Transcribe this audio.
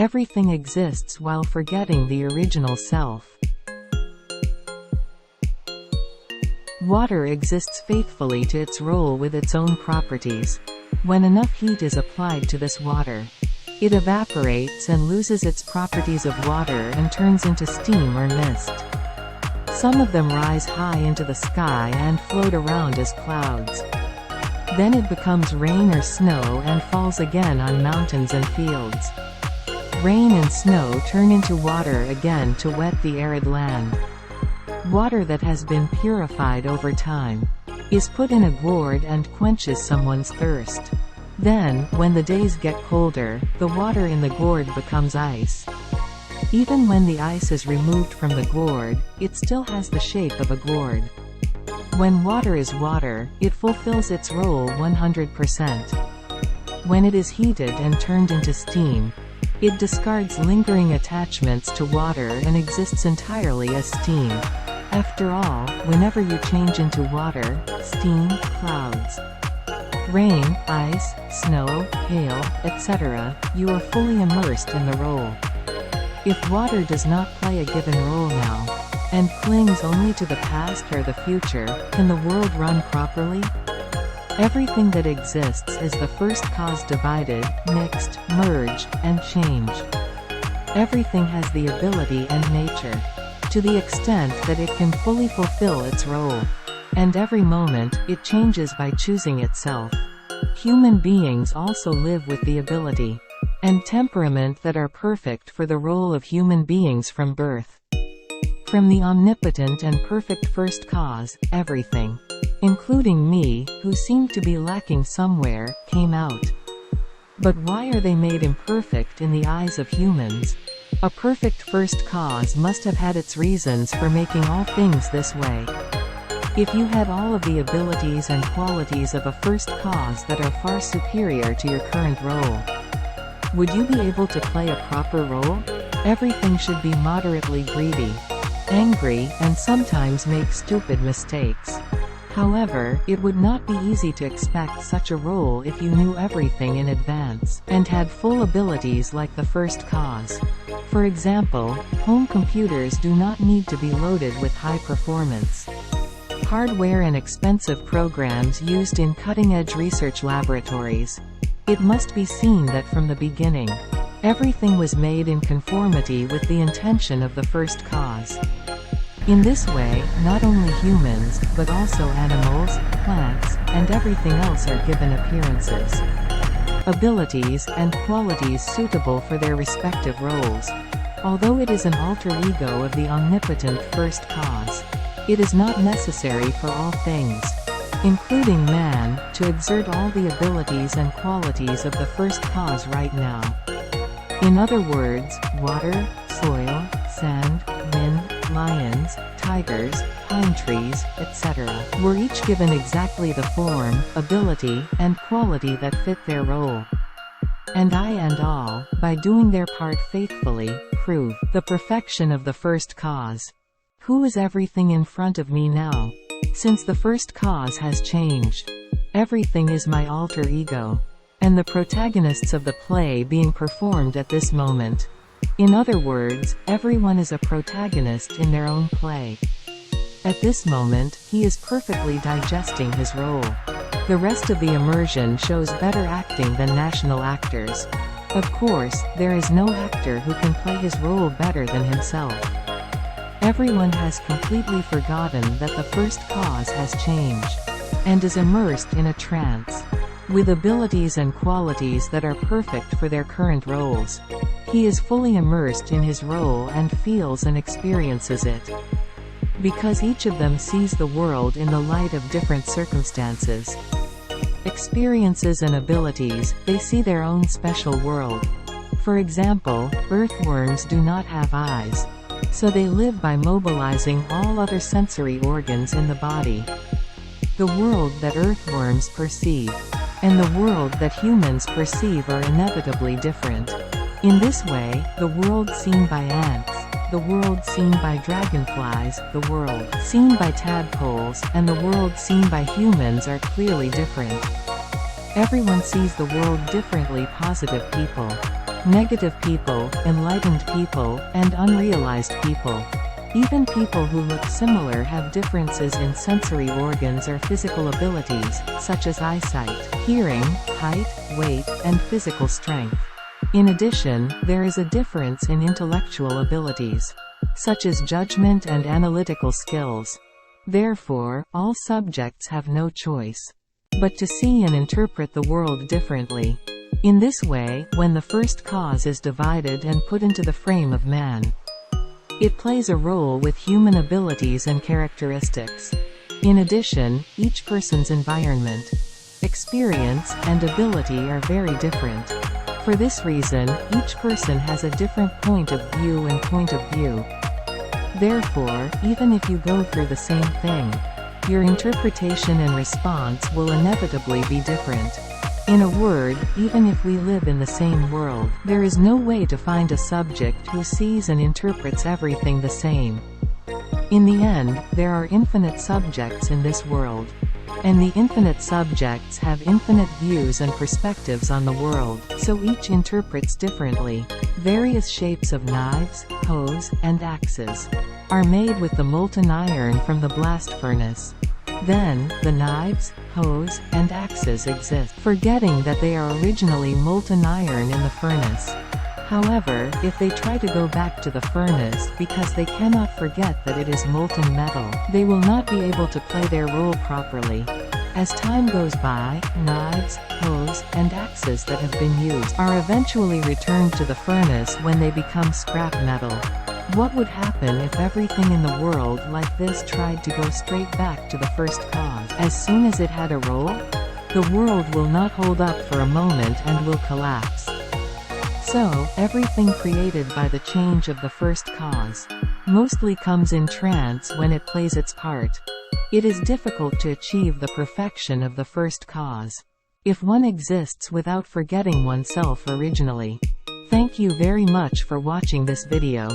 Everything exists while forgetting the original self. Water exists faithfully to its role with its own properties. When enough heat is applied to this water, it evaporates and loses its properties of water and turns into steam or mist. Some of them rise high into the sky and float around as clouds. Then it becomes rain or snow and falls again on mountains and fields. Rain and snow turn into water again to wet the arid land. Water that has been purified over time is put in a gourd and quenches someone's thirst. Then, when the days get colder, the water in the gourd becomes ice. Even when the ice is removed from the gourd, it still has the shape of a gourd. When water is water, it fulfills its role 100%. When it is heated and turned into steam, it discards lingering attachments to water and exists entirely as steam. After all, whenever you change into water, steam, clouds, rain, ice, snow, hail, etc., you are fully immersed in the role. If water does not play a given role now, and clings only to the past or the future, can the world run properly? Everything that exists is the first cause divided, mixed, merged, and changed. Everything has the ability and nature, to the extent that it can fully fulfill its role. And every moment, it changes by choosing itself. Human beings also live with the ability and temperament that are perfect for the role of human beings from birth. From the omnipotent and perfect first cause, everything, including me, who seemed to be lacking somewhere, came out. But why are they made imperfect in the eyes of humans? A perfect first cause must have had its reasons for making all things this way. If you had all of the abilities and qualities of a first cause that are far superior to your current role, would you be able to play a proper role? Everything should be moderately greedy, angry, and sometimes make stupid mistakes. However, it would not be easy to expect such a role if you knew everything in advance, and had full abilities like the first cause. For example, home computers do not need to be loaded with high performance hardware and expensive programs used in cutting-edge research laboratories. It must be seen that from the beginning, everything was made in conformity with the intention of the first cause. In this way, not only humans, but also animals, plants, and everything else are given appearances, abilities, and qualities suitable for their respective roles. Although it is an alter ego of the omnipotent first cause, it is not necessary for all things, including man, to exert all the abilities and qualities of the first cause right now. In other words, water, soil, sand, wind, lions, tigers, pine trees, etc., were each given exactly the form, ability, and quality that fit their role. And I and all, by doing their part faithfully, prove the perfection of the first cause. Who is everything in front of me now? Since the first cause has changed, everything is my alter ego, and the protagonists of the play being performed at this moment. In other words, everyone is a protagonist in their own play. At this moment, he is perfectly digesting his role. The rest of the immersion shows better acting than national actors. Of course, there is no actor who can play his role better than himself. Everyone has completely forgotten that the first cause has changed, and is immersed in a trance, with abilities and qualities that are perfect for their current roles. He is fully immersed in his role and feels and experiences it. Because each of them sees the world in the light of different circumstances, experiences and abilities, they see their own special world. For example, earthworms do not have eyes, so they live by mobilizing all other sensory organs in the body. The world that earthworms perceive, and the world that humans perceive are inevitably different. In this way, the world seen by ants, the world seen by dragonflies, the world seen by tadpoles, and the world seen by humans are clearly different. Everyone sees the world differently. Positive people negative people, enlightened people, and unrealized people. Even people who look similar have differences in sensory organs or physical abilities, such as eyesight, hearing, height, weight, and physical strength. In addition, there is a difference in intellectual abilities, such as judgment and analytical skills. Therefore, all subjects have no choice but to see and interpret the world differently. In this way, when the first cause is divided and put into the frame of man, it plays a role with human abilities and characteristics. In addition, each person's environment, experience, and ability are very different. For this reason, each person has a different point of view and point of view. Therefore, even if you go through the same thing, your interpretation and response will inevitably be different. In a word, even if we live in the same world, there is no way to find a subject who sees and interprets everything the same. In the end, there are infinite subjects in this world. And the infinite subjects have infinite views and perspectives on the world, so each interprets differently. Various shapes of knives, hoes, and axes are made with the molten iron from the blast furnace. Then, the knives, hoes, and axes exist, forgetting that they are originally molten iron in the furnace. However, if they try to go back to the furnace because they cannot forget that it is molten metal, they will not be able to play their role properly. As time goes by, knives, hoes, and axes that have been used are eventually returned to the furnace when they become scrap metal. What would happen if everything in the world like this tried to go straight back to the first cause as soon as it had a role? The world will not hold up for a moment and will collapse. So, everything created by the change of the first cause mostly comes in trance when it plays its part. It is difficult to achieve the perfection of the first cause if one exists without forgetting oneself originally. Thank you very much for watching this video.